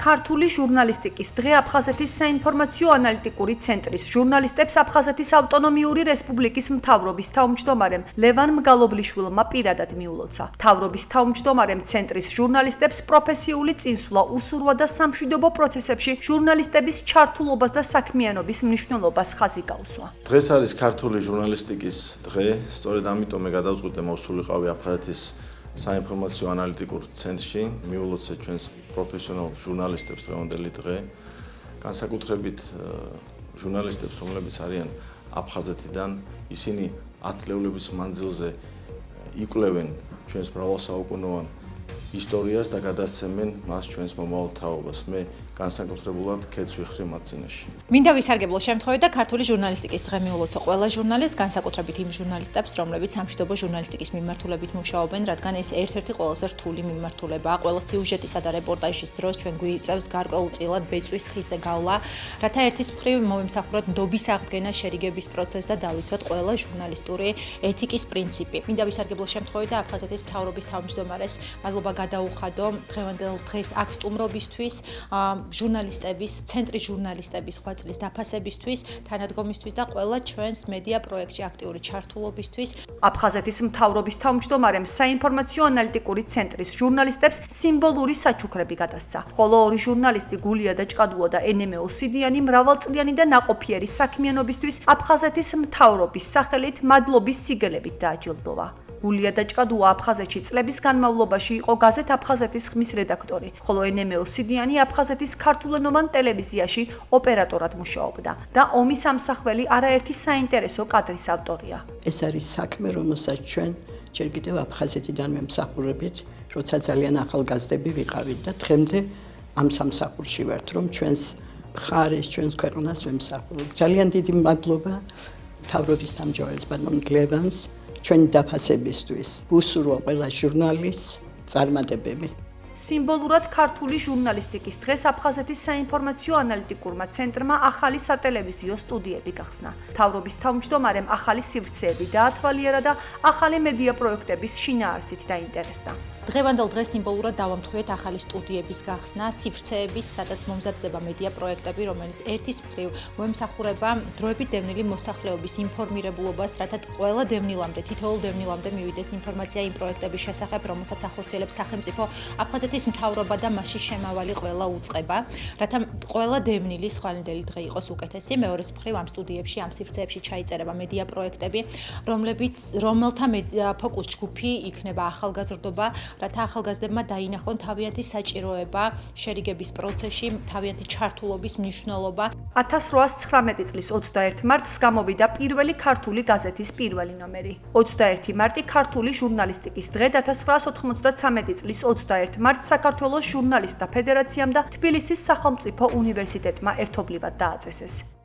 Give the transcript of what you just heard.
ქართული ჟურნალისტიკის დღე აფხაზეთის საინფორმაციო ანალიტიკური ცენტრის ჟურნალისტებს აფხაზეთის ავტონომიური რესპუბლიკის მთავრობის თავმჯდომარემ ლევან მგალობლიშვილმა პირადად მიულოცა. მთავრობის თავმჯდომარემ ცენტრის ჟურნალისტებს პროფესიული წინსვლა უსურვა და სამშვიდობო პროცესებში ჟურნალისტების ჩართულობას და საქმიანობის მნიშვნელობას ხაზი გაუსვა. დღეს არის ქართული ჟურნალისტიკის დღე, სწორედ ამიტომ მე გადავწყვიტე მოვსულიყავი აფხაზეთის საინფორმაციო ანალიტიკურ ცენტრში, მიულოცე ჩვენს პროფესიონალ ჟურნალისტებს დღევანდელი დღე, განსაკუთრებით ჟურნალისტებს, რომლებიც არიან აფხაზეთიდან, ისინი 10 წლეულების მანძილზე იკვლევენ ჩვენს მრავალსაუკუნოვან ისტორიას და გადასცემენ მას ჩვენს მომავალ თაობას. მე განსაკუთრებულად ქეთს ვიხრი მათ წინაშე. მინდა ვისარგებლო შემთხვევით და ქართული ჟურნალისტიკის დღე მიულოცო ყველა ჟურნალისტს, განსაკუთრებით იმ ჟურნალისტებს, რომლებიც სამშვიდობო ჟურნალისტიკის მიმართულებით მუშაობენ, რადგან ეს ერთ-ერთი ყველაზე რთული მიმართულებაა. ყველა სიუჟეტისა და რეპორტაჟის დროს ჩვენ გვიწევს გარკვეულწილად ბეწვის ხიდზე გავლა, რათა ერთის მხრივ მოვიმსახუროთ ნდობის აღდგენა, შერიგების პროცესს და დავიცვათ ყველა ჟურნალისტური ეთიკის პრინციპი. მინდა ვისარგებლო შემთხვევით და აფხაზეთის მთავრობის თავმჯდომარეს მადლობა გადაუხადო დღევანდელ დღეს აქ სტუმრობისთვის, ჟურნალისტების, ცენტრის ჟურნალისტების ხვაწლის დაფასებისთვის, თანადგომისთვის და ყველა ჩვენს მედია პროექტში აქტიური ჩართულობისთვის. აფხაზეთის მთავრობის თავმჯდომარემ საინფორმაციო ანალიტიკური ცენტრის ჟურნალისტებს სიმბოლური საჩუქრები გადასცა. ხოლო ორი ჟურნალისტი გულია და ჭყადუა და ენემე ოსიდიანი მრავალწლიანი და ნაყოფიერი საქმიანობისთვის აფხაზეთის მთავრობის სახელით მადლობის სიგელებით დააჯილდოვა. გულია და ჭყადუა აფხაზეთში წლების განმავლობაში იყო გაზეთ აფხაზეთის ხმის რედაქტორი, ხოლო ენემე ოსიდიანი აფხაზეთის ქართულენოვან ტელევიზიაში ოპერატორად მუშაობდა და ომის ამსახველი არაერთი საინტერესო კადრის ავტორია. ეს არის საქმე, რომელსაც ჩვენ ჯერ კიდევ აფხაზეთიდან ვემსახურებით, როცა ძალიან ახალგაზრდები ვიყავით და დღემდე ამ სამსახურში ვართ, რომ ჩვენს მხარეს, ჩვენს ქვეყანას ვემსახურებთ. ძალიან დიდი მადლობა მთავრობის თავმჯდომარეს ბატონ ლევანს ჩვენი დაფასებისთვის. უსურვა ყველა ჟურნალისტს წარმატებები. სიმბოლურად ქართული ჟურნალისტიკის დღეს აფხაზეთის საინფორმაციო ანალიტიკურმა ცენტრმა ახალი სატელევიზიო სტუდიები გახსნა. მთავრობის თავმჯდომარემ ახალი სივრცეები დაათვალიერა და ახალი მედია პროექტების შინაარსით დაინტერესდა. დღევანდელ დღეს სიმბოლურად დავამტყუეთ ახალი სტუდიების გახსნა, სივრცეების, სადაც მომზადდება მედია პროექტები, რომელიც ერთის მხრივ მოემსახურება დროებით დევნილი მოსახლეობის ინფორმირებულობას, რათა ყველა დევნილამდე, თითოეულ დევნილამდე მივიდეს ინფორმაცია იმ პროექტების შესახებ, რომელსაც ახორციელებს სახელმწიფო, აფხაზეთის მთავრობა და მასში შემავალი ყველა უწყება, რათა ყველა დევნილი ხვალინდელი დღე იყოს უკეთესი. მეორეს მხრივ ამ სტუდიებში, ამ სივრცეებში ჩაიწერება მედია პროექტები, რომელთა ფოკუს ჯგუფი იქნება ახალგაზრდობა, რათა ახალგაზრდებმა დაინახონ თავიანთი საჭიროება შერიგების პროცესში, თავიანთი ჩართულობის მნიშვნელობა. 1819 წლის 21 მარტს გამოვიდა პირველი ქართული გაზეთის პირველი ნომერი. 21 მარტი ქართული ჟურნალისტიკის დღე და 1993 წლის 21 მარტს საქართველოს ჟურნალისტთა ფედერაციამ და თბილისის სახელმწიფო უნივერსიტეტმა ერთობლივად დააწესეს.